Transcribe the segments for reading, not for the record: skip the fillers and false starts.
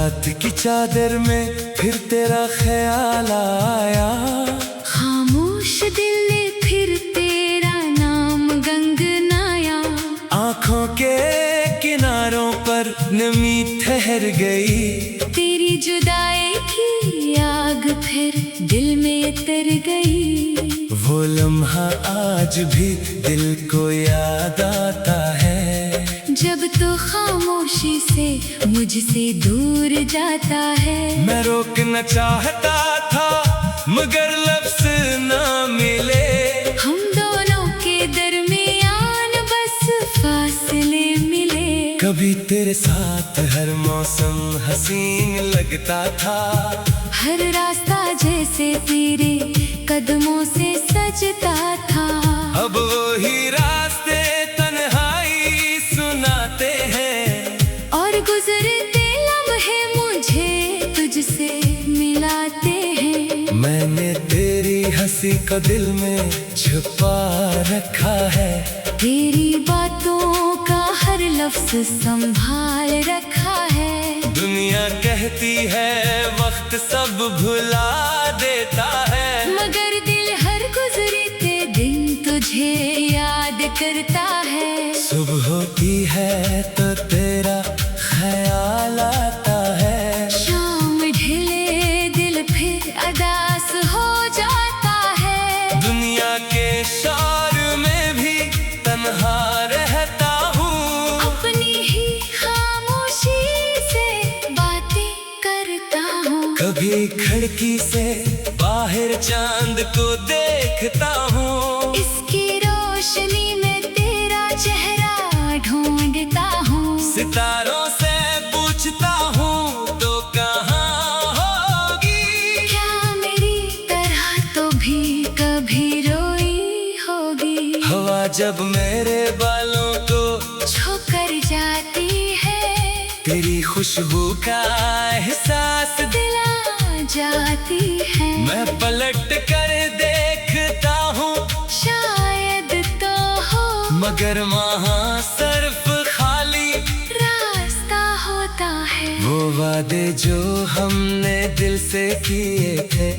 रात की चादर में फिर तेरा ख्याल आया, खामोश दिल ने फिर तेरा नाम गंगनाया। आँखों के किनारों पर नमी ठहर गई, तेरी जुदाई की आग फिर दिल में तर गई। वो लम्हा आज भी दिल को याद आता है, जब तो खामोशी से मुझसे दूर जाता है। मैं रोकना चाहता था मगर लफ्ज़ ना मिले, हम दोनों के दरमियान बस फासले मिले। कभी तेरे साथ हर मौसम हसीन लगता था, हर रास्ता जैसे तेरे कदमों से सजता था। अब वही रास्ते तन्हाई सुनाते हैं, और गुजरते लम्हे मुझे तुझसे मिलाते हैं। मैंने तेरी हंसी को दिल में छुपा रखा है, तेरी बातों का हर लफ्ज संभाल रखा है। दुनिया कहती है वक्त सब भुला देता है, मगर दिल हर गुजरते दिन तुझे याद करता है। सुबह होती है तो तेरा ख्याल आता है, शाम ढले दिल फिर अदास हो जाता है। दुनिया के शोर में भी तन्हा रहता हूँ, अपनी ही खामोशी से बातें करता हूँ। कभी खिड़की से बाहर चांद को देखता हूँ, इसकी रोशनी में तेरा चेहरा ढूंढता हूँ। सितारों से पूछता हूँ तो कहाँ होगी, क्या मेरी तरह तो भी कभी रोई होगी। हवा जब मेरे बालों को छूकर जाती है, तेरी खुशबू का एहसास दिला जाती है। मैं पलट कर देखता हूँ, शायद तो हो मगर वहाँ सिर्फ खाली रास्ता होता है। वो वादे जो हमने दिल से किए थे,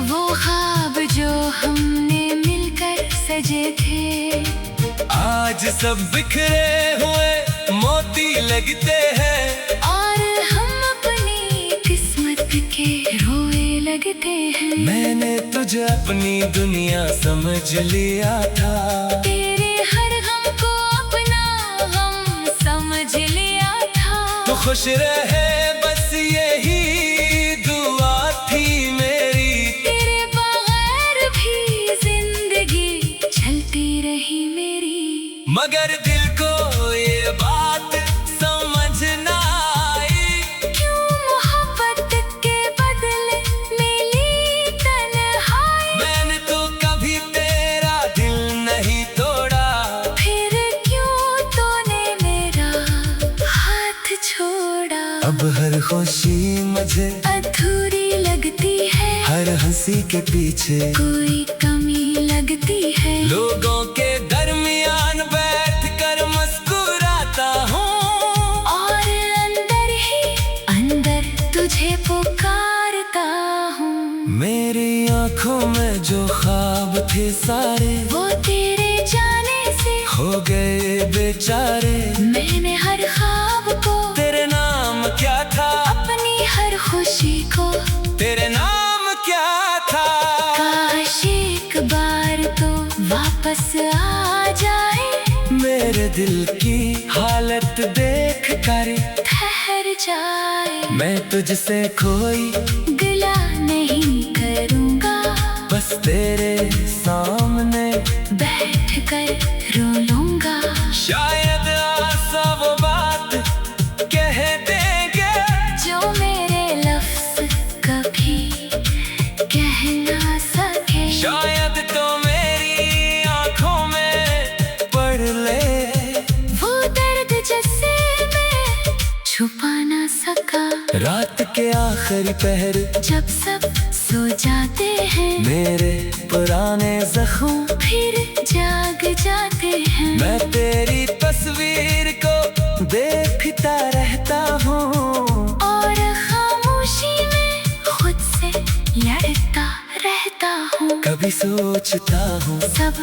वो ख्वाब जो हमने मिलकर सजे थे, आज सब बिखरे हुए मोती लगते हैं। और हम अपनी किस्मत के रोए लगते हैं। मैंने तुझे अपनी दुनिया समझ लिया था, तेरे हर गम को अपना गम समझ लिया था। तो खुश रहे बस यही दुआ थी मेरी, तेरे बगैर भी जिंदगी चलती रही मेरी। मगर दिल को ये बात समझ ना आई, क्यों मोहब्बत के बदले मिली तन्हाई। मैंने तो कभी तेरा दिल नहीं तोड़ा, फिर क्यों तूने मेरा हाथ छोड़ा। अब हर खुशी मुझे अधूरी लगती है, हर हंसी के पीछे कोई कमी लगती है। लोगों के दरमियान बैठ कर मुस्कुराता हूँ, और अंदर ही अंदर तुझे पुकारता हूँ। मेरी आँखों में जो ख्वाब थे सारे वो तेरे जाने से हो गए बेचारे। मैंने हर ख्वाब को, तेरे नाम क्या था, अपनी हर खुशी को, तेरे नाम क्या था। काश एक बार तो वापस आ जाए, मेरे दिल की हालत देख कर ठहर जाए। मैं तुझसे कोई गिला नहीं करूँगा, बस तेरे सामने बैठ कर रो लूँगा। शायद आशा वो बात कह देंगे, जो मेरे लफ्ज कभी कह ना सके। शायद तो मेरी आँखों में पढ़ ले वो दर्द जिससे मैं छुपा ना सका। रात के आखिरी पहर जब सब सो जाते हैं, मेरे पुराने जख्म फिर जाग जाते हैं। मैं तेरी तस्वीर को देखता रहता हूँ, भी सोचता हूँ सब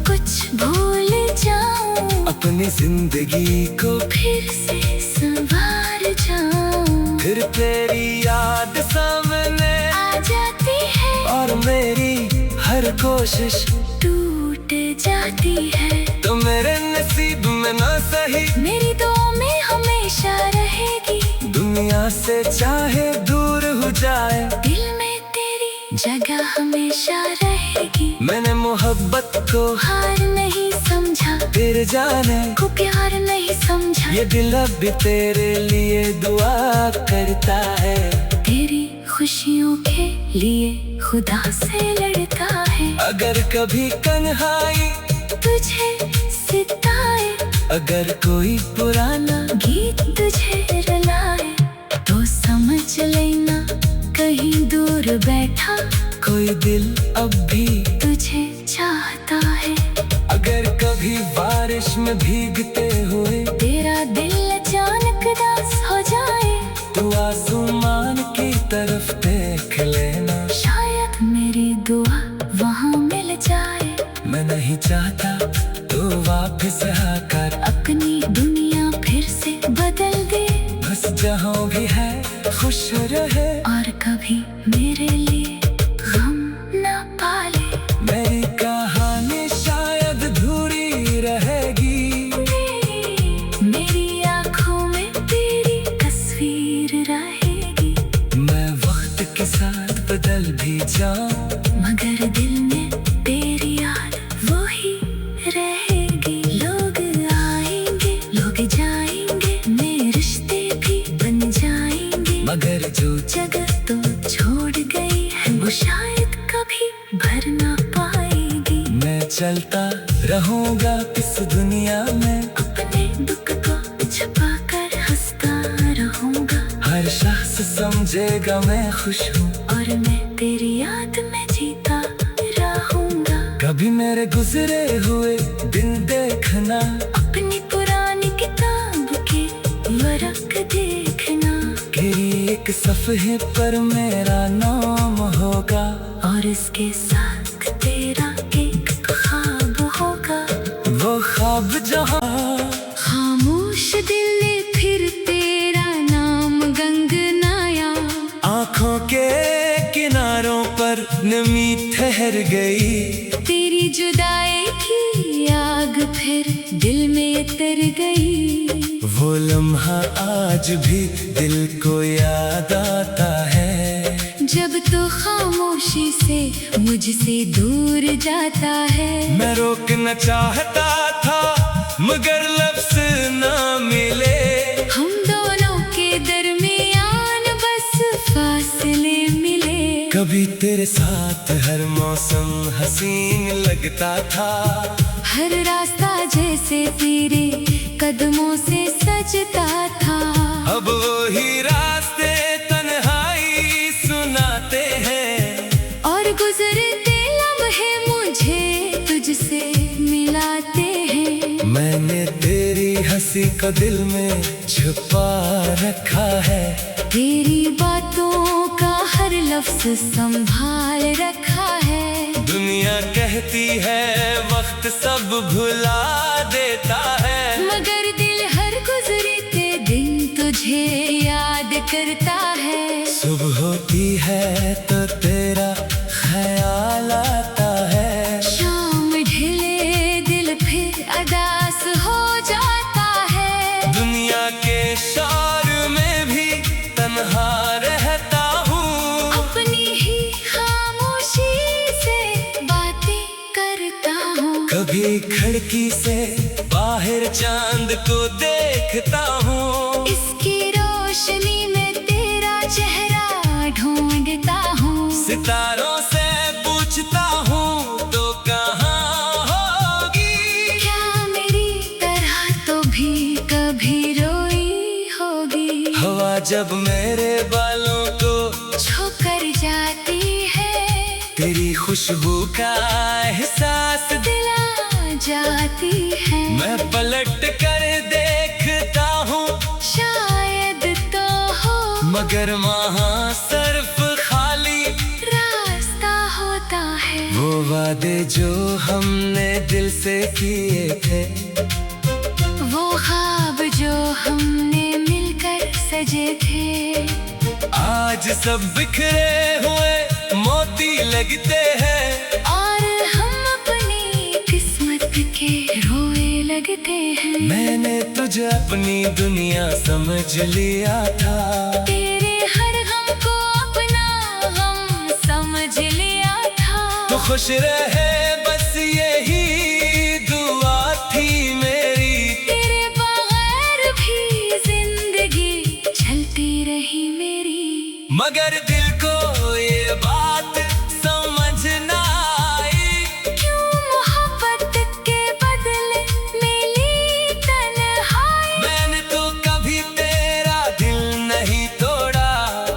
कुछ भूल जाऊं, अपनी जिंदगी को फिर से संवार जाऊं। फिर तेरी याद सामने आ जाती है और मेरी हर कोशिश टूट जाती है। तो मेरे नसीब में ना सही मेरी दुआ में हमेशा रहेगी, दुनिया से चाहे दूर हो जाए दिल में तेरी जगह हमेशा रहेगी। मैंने मोहब्बत को हार नहीं समझा, तेरे जाने को प्यार नहीं समझा। ये दिल अब भी तेरे लिए दुआ करता है। तेरी खुशियों के लिए खुदा से लड़ता है। अगर कभी तन्हाई तुझे सिताए, अगर कोई पुराना गीत तुझे रुलाए, तो समझ लेना कहीं दूर बैठा कोई दिल अब भी तुझे चाहता है। अगर कभी बारिश में भीगते हुए तेरा दिल अचानक दास हो जाए, तो आसमान की तरफ देख लेना, शायद मेरी दुआ वहाँ मिल जाए। मैं नहीं चाहता तो वापस आकर अपनी दुनिया फिर से बदल दे, बस जहाँ भी है खुश रहे और कभी मेरे लिए गम न पाले। मेरी कहानी शायद अधूरी रहेगी, मेरी आँखों में तेरी तस्वीर रहेगी। मैं वक्त के साथ बदल भी जाऊं मगर दिल में तेरी याद वो ही रहेगी। लोग आएंगे लोग जाएंगे, मेरे रिश्ते भी बन जाएंगे, मगर जो जगह तो छोड़ गई है वो शायद कभी भर ना पाएगी। मैं चलता रहूंगा इस दुनिया में, अपने दुख को छुपा कर हंसता रहूंगा, हर शख्स समझेगा मैं खुश हूँ, और मैं तेरी याद में जीता रहूंगा। कभी मेरे गुजरे हुए दिन देखना, अपनी पुरानी किताब के वरक देखना, गिरी एक सफ़े पर मेरा नाम होगा, और इसके साथ तेरा एक ख्वाब होगा। वो ख्वाब जहाँ खामोश दिल ने फिर तेरा नाम गंगनाया, आँखों के किनारों पर नमी ठहर गई, तेरी जुदाई की आग फिर दिल में तर गई। वो लम्हा आज भी दिल को याद आता है, जब तो खामोशी से मुझसे दूर जाता है। मैं रोकना चाहता था मगर लफ्ज़ ना मिले, हम दोनों के दरमियान बस फासले मिले। कभी तेरे साथ हर मौसम हसीन लगता था, हर रास्ता जैसे तेरे कदमों से सजता था। अब वही रास्ते तन्हाई सुनाते हैं, और गुजरते लम्हे मुझे तुझसे मिलाते हैं। मैंने तेरी हंसी को दिल में छुपा रखा है, तेरी बातों का हर लफ्ज संभाल रखा है। दुनिया कहती है वक्त सब भुला देता है, मगर दिल हर गुजरते दिन तुझे याद करता है। सुबह होती है तो तेरा ख्याल आता है, शाम ढले दिल फिर अदास हो जाता है। दुनिया के शोर में भी तन्हा रहता हूँ, अपनी ही खामोशी से बातें करता हूँ। कभी खिड़की से बाहर चांद को देखता हूँ, इसकी रोशनी में तेरा चेहरा ढूंढता हूँ। सितारों से पूछता हूँ तो कहाँ होगी, क्या मेरी तरह तो भी कभी रोई होगी। हवा जब मेरे बालों को छूकर जाती है, तेरी खुशबू का एहसास दिला जाती है। मैं पलट कर देखता हूँ, शायद तो हो मगर वहाँ सिर्फ खाली रास्ता होता है। वो वादे जो हमने दिल से किए थे, वो ख्वाब जो हमने मिलकर सजे थे, आज सब बिखरे हुए मोती लगते हैं। और हम अपनी किस्मत के रोए लगते हैं। मैंने तुझे अपनी दुनिया समझ लिया था, तेरे हर गम को अपना गम समझ लिया था। तो खुश रहे बस यही दुआ थी मेरी, तेरे बगैर भी जिंदगी चलती रही मेरी। मगर दिल को ये बात समझ ना आई, क्यों मोहब्बत के बदले मिली तन्हाई। मैंने तो कभी तेरा दिल नहीं तोड़ा,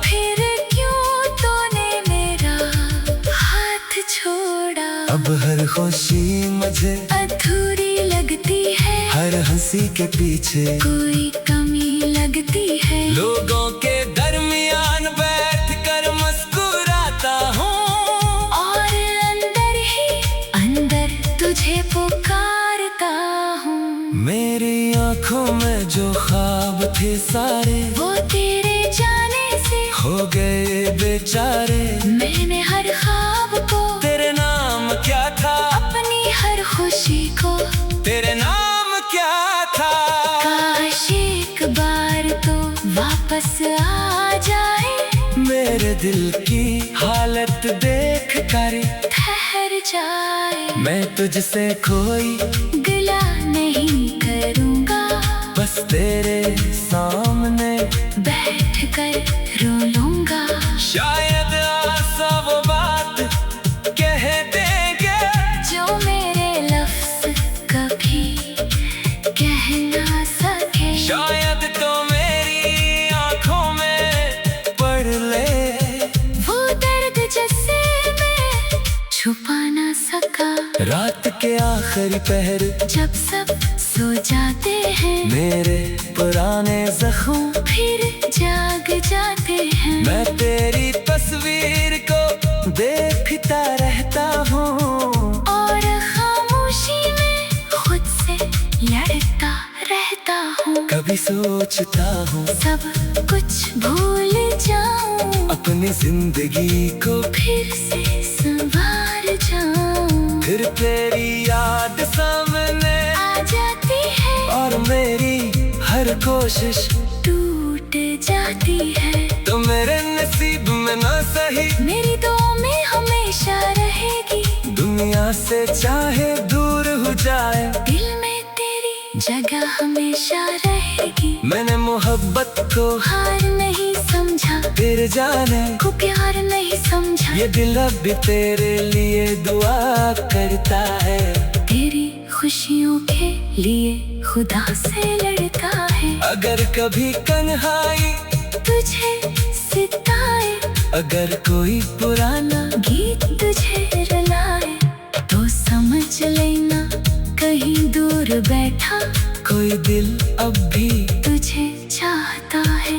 फिर क्यों तूने मेरा हाथ छोड़ा। अब हर खुशी मुझे अधूरी लगती है, हर हंसी के पीछे कोई कमी लगती है। लोगों के दरमियान बैठ कर मुस्कुराता हूँ, और अंदर ही अंदर तुझे पुकारता हूँ। मेरी आंखों में जो ख्वाब थे सारे, वो तेरे जाने से हो गए बेचारे। मैंने हर ख्वाब को, तेरे नाम क्या था, अपनी हर खुशी को, तेरे नाम क्या था। काश एक बार तो वापस आ जाए। मेरे दिल की हालत देख कर ठहर जाए। मैं तुझसे कोई गिला नहीं करूँगा, बस तेरे सामने बैठ कर रो लूँगा। शायद आसा वो बात कह देंगे, जो मेरे लफ्ज़ कभी कह ना सके। शायद तो मेरी आंखों में पढ़ ले वो दर्द जिससे मैं छुपा ना सका। रात के आखिरी पहर जब सब सो जाते हैं, मेरे पुराने जख्म फिर जाग जाते हैं। मैं तेरी तस्वीर को देखता रहता हूँ, और खामोशी में खुद से लड़ता रहता हूँ। कभी सोचता हूँ सब कुछ भूल जाऊं, अपनी जिंदगी को फिर से संवार जाऊं। फिर तेरी याद सामने आ जाती है, और मेरी हर कोशिश टूट जाती है। तो मेरे नसीब में ना सही, मेरी दुआ में हमेशा रहेगी। दुनिया से चाहे दूर हो जाए, दिल में तेरी जगह हमेशा रहेगी। मैंने मोहब्बत को हार नहीं समझा, तेरे जाने को प्यार नहीं समझा। ये दिल अब भी तेरे लिए दुआ करता है, तेरी खुशियों के लिए खुदा से लड़ता है। अगर कभी तन्हाई तुझे सिताए, अगर कोई पुराना गीत तुझे रुलाए, तो समझ लेना कहीं दूर बैठा कोई दिल अब भी तुझे चाहता है।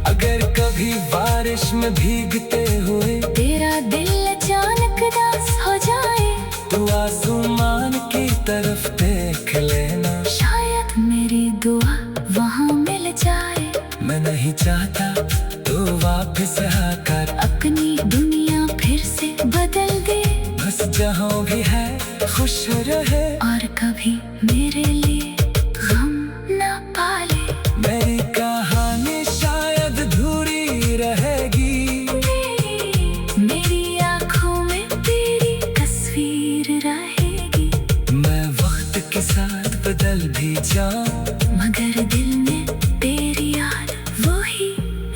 अगर कभी बारिश में भीगते हुए तेरा दिल अचानक दास हो जाए, तो आसमान की तरफ देख लेना, शायद मेरी दुआ वहाँ मिल जाए। मैं नहीं चाहता तो वापस आकर अपनी दुनिया फिर से बदल दे, बस जहाँ भी है खुश रहे, और कभी मेरे लिए गम न पाले। मेरी कहानी शायद अधूरी रहेगी, मेरी आँखों में तेरी तस्वीर रहेगी। मैं वक्त के साथ बदल भी जाऊं, मगर दिल में तेरी याद वो ही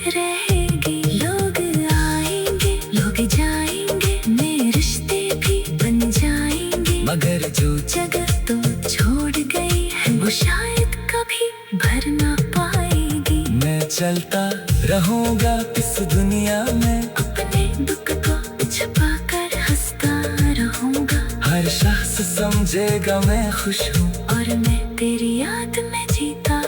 रहेगी। लोग आएंगे, लोग जाएंगे, मेरे रिश्ते भी बन जाएंगे। मगर जो जगह तो छोड़ गई है, वो शायद कभी भर ना पाएगी। मैं चलता रहूंगा इस दुनिया में, अपने दुख को छुपा कर हंसता रहूंगा। हर शख्स समझेगा मैं खुश हूँ, और मैं तेरी याद में जीता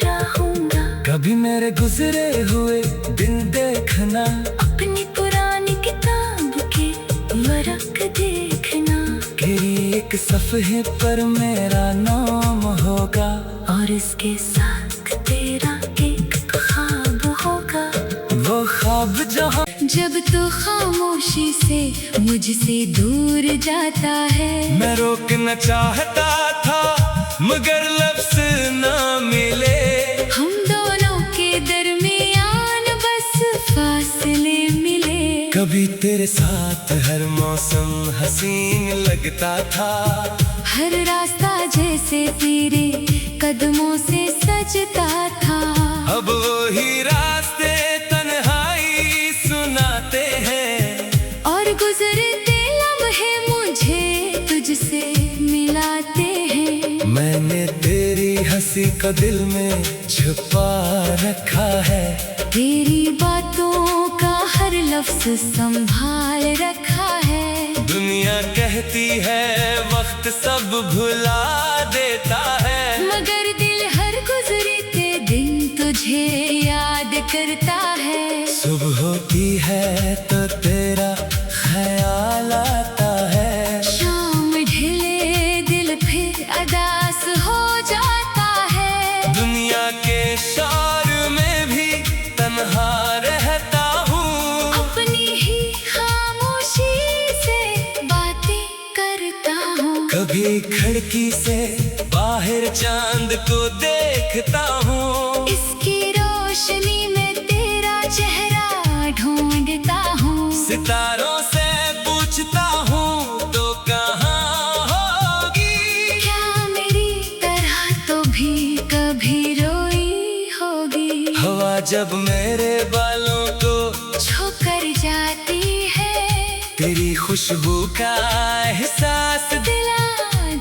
रहूंगा। कभी मेरे गुजरे हुए दिन देखना, अपनी पुरानी किताब के वर्क देखना। एक सफ़े पर मेरा नाम होगा, और इसके साथ तेरा एक ख्वाब होगा। वो ख्वाब जहाँ जब तो खामोशी से मुझसे दूर जाता है, मैं रोकना चाहता था मगर लफ्ज़ ना मिले। हम दोनों के दरमियान बस फासले मिले। कभी तेरे साथ हर मौसम हसीन लगता था, हर रास्ता जैसे तेरे कदमों से सजता था। अब वही रास्ते तन्हाई सुनाते हैं, और गुजरते लम्हे मुझे तुझसे मिलाते हैं। मैंने तेरी हंसी को दिल में छुपा रखा है, तेरी बातों का हर लफ्ज़ संभाल रखा है। दुनिया कहती है वक्त सब भुला देता है, मगर दिल हर गुजरते दिन तुझे याद करता है। सुबह होती है तो तेरा ख्याल आता है, शाम ढले दिल फिर अदास हो जाता है। दुनिया के शोर में भी तन्हा रहता हूँ, अपनी ही खामोशी से बातें करता हूँ। कभी खिड़की से बाहर चांद को देखता हूँ, इसकी रोशनी में तेरा चेहरा ढूंढता हूँ। सितारों से पूछता हूँ तो कहाँ होगी, क्या मेरी तरह तो भी कभी रोई होगी। हवा जब मेरे बालों को छूकर जाती है, तेरी खुशबू का एहसास दिला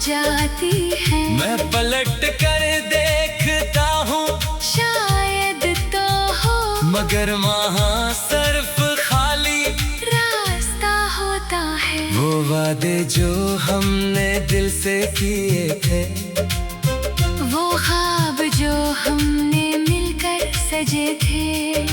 जाती है। मैं पलट कर देखता हूँ, शायद तो हो मगर वहाँ सिर्फ खाली रास्ता होता है। वो वादे जो हमने दिल से किए थे, वो ख्वाब जो हमने मिलकर सजे थे,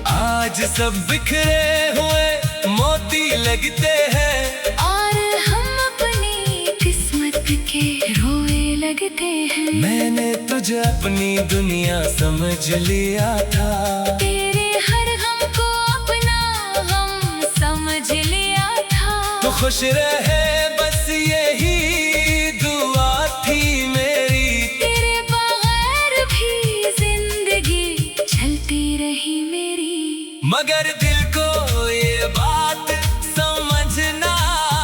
आज सब बिखरे हुए मोती लगते हैं। और हम अपनी किस्मत के रोए लगते हैं। मैंने तुझे अपनी दुनिया समझ लिया था, तेरे हर गम को अपना गम समझ लिया था। तो खुश रहे बस यही दुआ थी मेरी, तेरे बगैर भी जिंदगी चलती रही मेरी। मगर दिल को ये बात समझ ना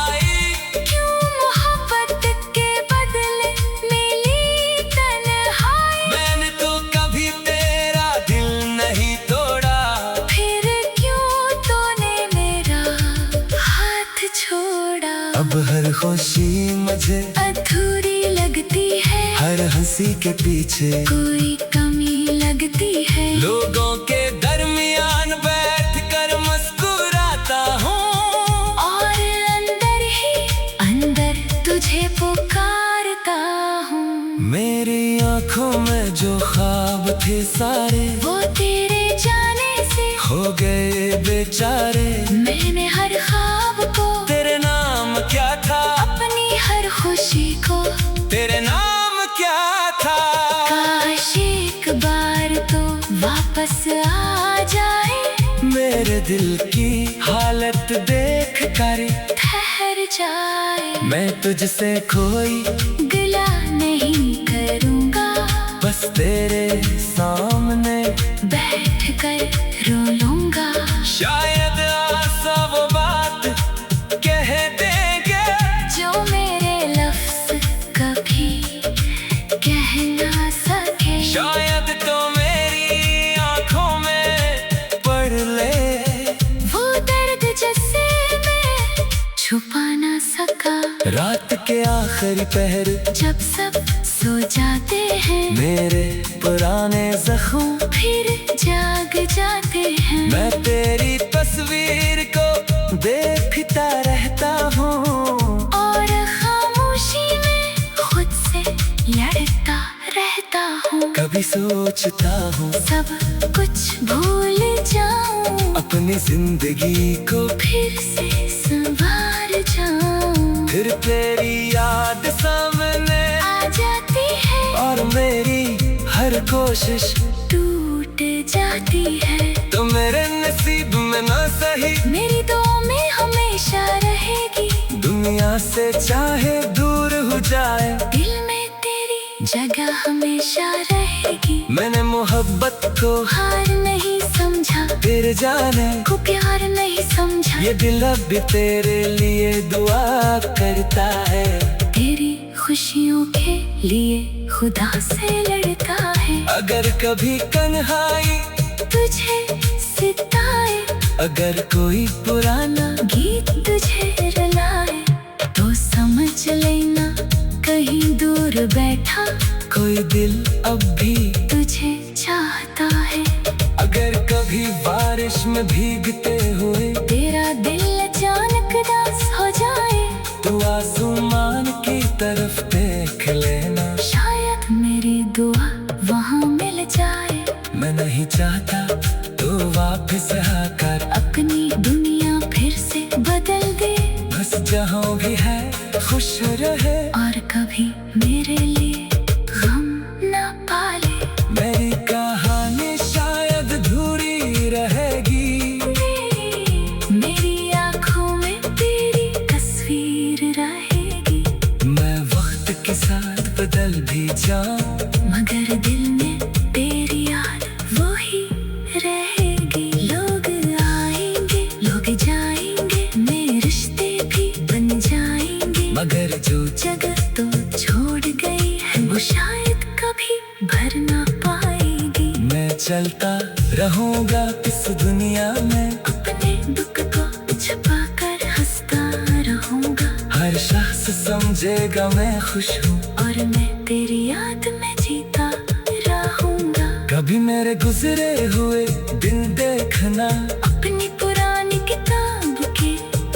आई, क्यों मोहब्बत के बदले मिली तन्हाई। मैंने तो कभी तेरा दिल नहीं तोड़ा, फिर क्यों तूने मेरा हाथ छोड़ा। अब हर खुशी मुझे अधूरी लगती है, हर हंसी के पीछे कोई कमी लगती है। लोगों के दरमियान बैठ कर मुस्कुराता हूँ, और अंदर ही अंदर तुझे पुकारता हूँ। मेरी आंखों में जो ख्वाब थे सारे वो तेरे जाने से हो गए बेचारे। मैंने हर ख्वाब को, तेरे नाम क्या था, अपनी हर खुशी को, तेरे नाम क्या था। काश एक बार तो वापस आ जाए, मेरे दिल की हालत देख कर ठहर जाए। मैं तुझसे कोई गिला नहीं करूँगा, बस तेरे सामने बैठ कर रो लूँगा। शायद आसा वो बात कह देंगे जो मेरे लफ्ज़ कभी कह ना सके। शायद तो मेरी आंखों में पढ़ ले वो दर्द जिससे मैं छुपा ना सका। रात के आखिरी पहर जब सब सो जाते हैं, मेरे पुराने जख्म फिर जाग जाते हैं। मैं तेरी तस्वीर को देखता रहता हूँ, और खामोशी में खुद से लड़ता रहता हूँ। कभी सोचता हूँ सब कुछ भूल जाऊं, अपनी जिंदगी को फिर से संवार जाऊं। फिर तेरी याद कोशिश टूट जाती है तो मेरे नसीब में ना सही, मेरी दुआ में हमेशा रहेगी। दुनिया से चाहे दूर हो जाए, दिल में तेरी जगह हमेशा रहेगी। मैंने मोहब्बत को हार नहीं समझा, तेरे जाने को प्यार नहीं समझा। ये दिल अब भी तेरे लिए दुआ करता है। तेरी खुशियों के लिए खुदा से लड़ता है। अगर कभी तन्हाई तुझे सिताए, अगर कोई पुराना गीत तुझे रुलाए, तो समझ लेना कहीं दूर बैठा कोई दिल अब भी तुझे चाहता है। अगर कभी बारिश में भीगते हुए तेरा दिल अचानक दास हो जाए, तो आसमान की तरफ देख लेना, शायद मेरी दुआ वहाँ मिल जाए। मैं नहीं चाहता तो वापस आकर अपनी दुनिया फिर से बदल दे, बस जहाँ भी है खुश रहे, और कभी मेरे लिए गम न पाले। मेरी कहानी शायद अधूरी रहेगी, मेरी आँखों में तेरी तस्वीर रहेगी। मैं वक्त के साथ बदल भी जाऊं, मगर दिल में तेरी याद वो ही रहेगी। लोग आएंगे, लोग जाएंगे, मेरे रिश्ते भी बन जाएंगे, मगर जो जगह तो छोड़ गई है वो शायद कभी भर ना पाएगी। मैं चलता रहूंगा इस दुनिया में, अपने दुख को छुपा कर हंसता रहूंगा, हर शख्स समझेगा मैं खुश हूँ, और मैं तेरी याद में जीता रहूंगा। कभी मेरे गुजरे हुए दिन देखना, अपनी पुरानी किताब के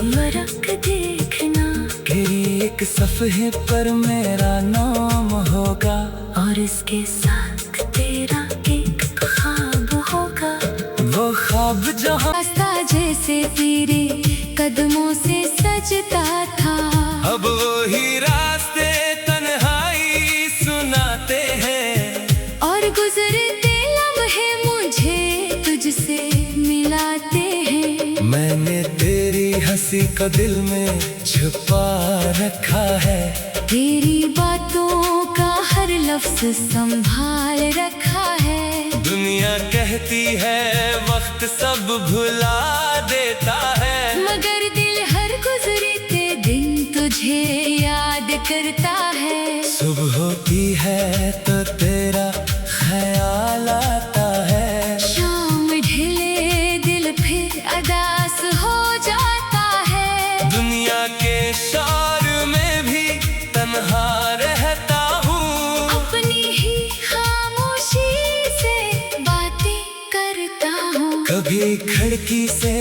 वर्क देखना, तेरी एक सफ़े पर मेरा नाम होगा, और इसके साथ तेरा एक ख्वाब होगा। वो ख्वाब जहाँ रास्ता जैसे तेरे कदमों से सजता था, अब वही रास्ते तन्हाई सुनाते हैं, और गुजरते लम्हे मुझे तुझसे मिलाते हैं। मैंने तेरी हंसी को दिल में छुपा रखा है, तेरी बातों का हर लफ्ज संभाल रखा है। दुनिया कहती है वक्त सब भुला देता है, मगर दिल हर गुजरते दिन तुझे याद करता है। सुबह होती है तो तेरा ख्याल आता है, शाम ढले दिल फिर अदास हो जाता है। दुनिया के शोर में भी तन्हा रहता हूँ, अपनी ही खामोशी से बातें करता हूँ। कभी खिड़की से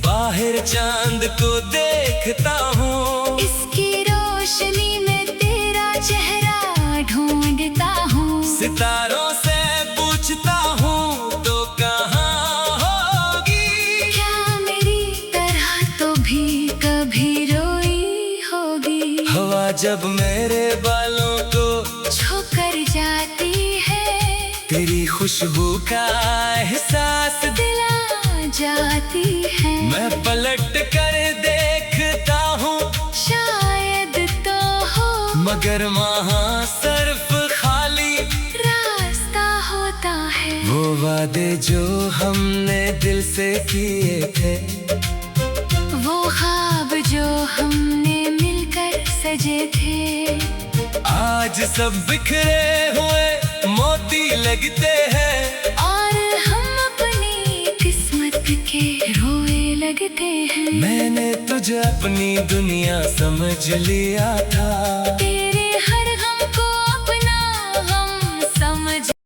बाहर चांद को देखता हूँ, इसकी रोशनी में तेरा चेहरा ढूंढता हूँ। सितारों से पूछता हूँ तो कहाँ होगी, क्या मेरी तरह तो भी कभी रोई होगी। हवा जब मेरे बालों को छूकर जाती है, तेरी खुशबू का एहसास दिला जाती है। मैं पलट कर देखता हूँ, शायद तो हो मगर वहाँ सिर्फ खाली रास्ता होता है। वो वादे जो हमने दिल से किए थे, वो ख्वाब जो हमने मिलकर सजे थे, आज सब बिखरे हुए मोती लगते हैं, और हम अपनी किस्मत के रोए लगते हैं। मैंने तुझे अपनी दुनिया समझ लिया था,